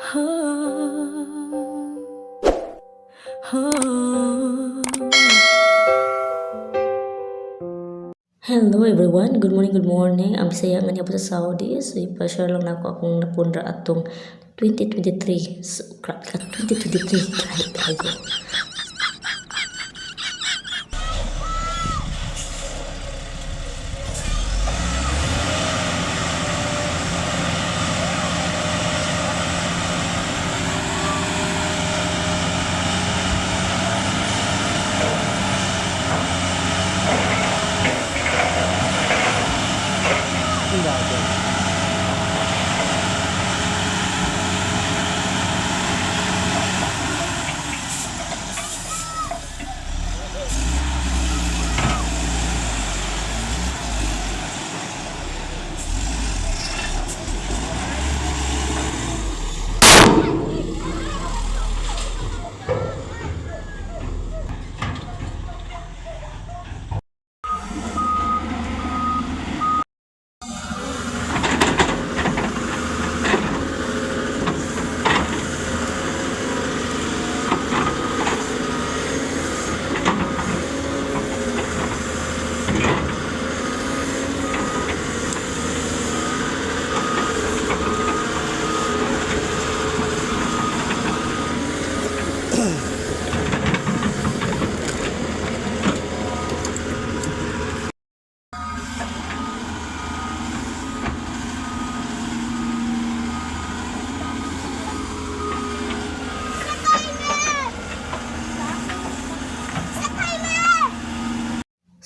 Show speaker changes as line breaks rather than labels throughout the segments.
Hello everyone, good morning, good morning. Ang bisaya nga niya po sa Saudi. So ipa-share lang na ako akong napundra atong 2023. So, grabe ka 2023. Grabe kayo.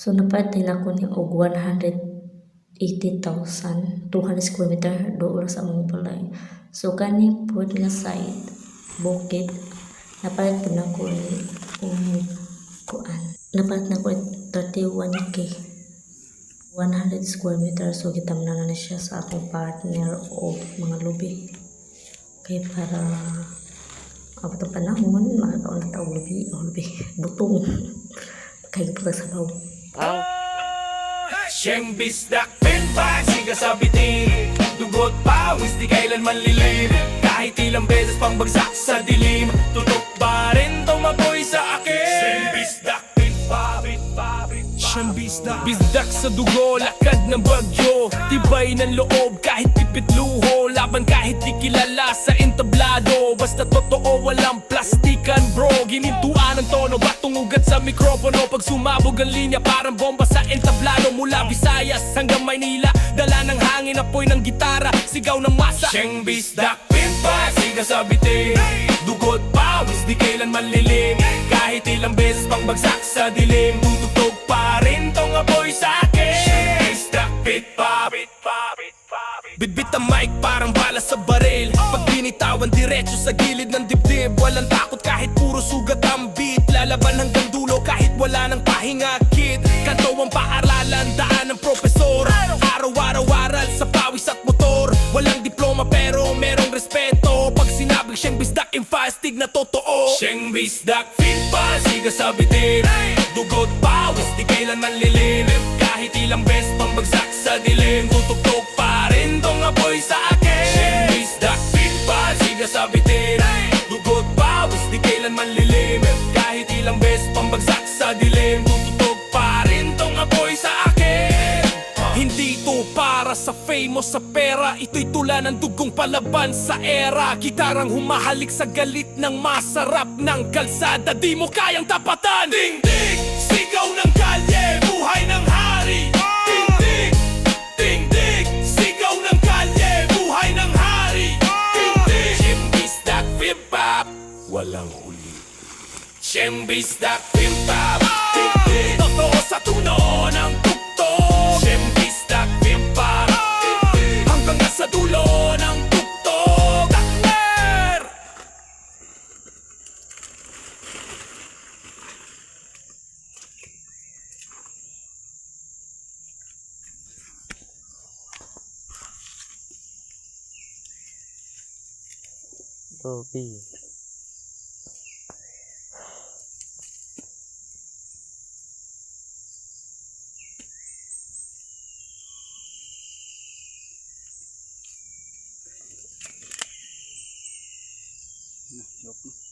So napatay na ko ni og 180,200 square meter doon sa among balay. So kani po nga side bukid napalit po na ko ni kuan. Napalit na ko 31k 100 square meter. So gitamnan na siya sa akong partner o mga lubi. Kaya para abot ang panahon makakaon na taong lubi o lubi butong kaya pala sa baw.
Siyang bisdak, penbag, siga sa bitin. Dugot pawis, di kailanman lilim. Kahit ilang beses pang bagsak sa dilim, tutok pa rin tumaboy sa akin. Siyang bisdak, pinpabit, babit. Siyang bisdak, bisdak sa dugo, lakad ng bagyo. Tibay ng loob kahit tipit luho. Laban kahit di kilala sa entablado. Basta totoo, walang plastikan bro. Ginintuan ng tono, batong ugat sa mikropono. Pag sumabog ang linya, parang bomba sa entablado. Mula Visayas hanggang Maynila, dala ng hangin, apoy ng gitara, sigaw ng masa. Siyang bisdak, pimpa, siga sa bitin. Dugot pawis, di kailan manlilim. Kahit ilang beses pang bagsak sa dilim, tutugtog pa rin tong apoy sa akin. Siyang bisdak, pitpa, pitpa, pitpa. Bitbit ang mic parang bala sa baril. Pag binitawan diretso sa gilid ng dibdib. Walang takot kahit puro sugat ang beat. Lalaban hanggang dulo kahit wala ng pahinga kid. Kanto ang paaralan, daan ng profesor. Araw-araw aral sa pawis at motor. Walang diploma pero merong respeto. Pag sinabing siyang bisdak, infastig na totoo. Siyang bisdak, finpa, siga sa bitin. Dugot pawis, di kailan manlilim. Kahit ilang beses pang bagsak sa dilim, tutugtog pa rin tong apoy sa akin. Siyang bisdak, finpa, siga sa bitin. Dugot pawis, di kailan manlilim. Kahit ilang beses pang bagsak sa dilim, tutugtog pa rin tong apoy sa akin. Hindi to para sa fame o sa pera. Ito'y tula ng dugong palaban sa era. Gitarang humahalik sa galit ng masarap ng kalsada. Di mo kayang tapatan. Ding-ding, sigaw ng kalye, buhay ng hari. Ding-ding, ding-ding, sigaw ng kalye, buhay ng hari. Ding-ding, Siyembisdak, Fib-Bap, walang huli. Siyembisdak, Fib-Bap, ding-ding, totoo sa tuno ng tuktok. Siyembisdak, Fib-Bap, hanggang nasa dulo ng tuktok. Takler!
Bobby.
Joke na.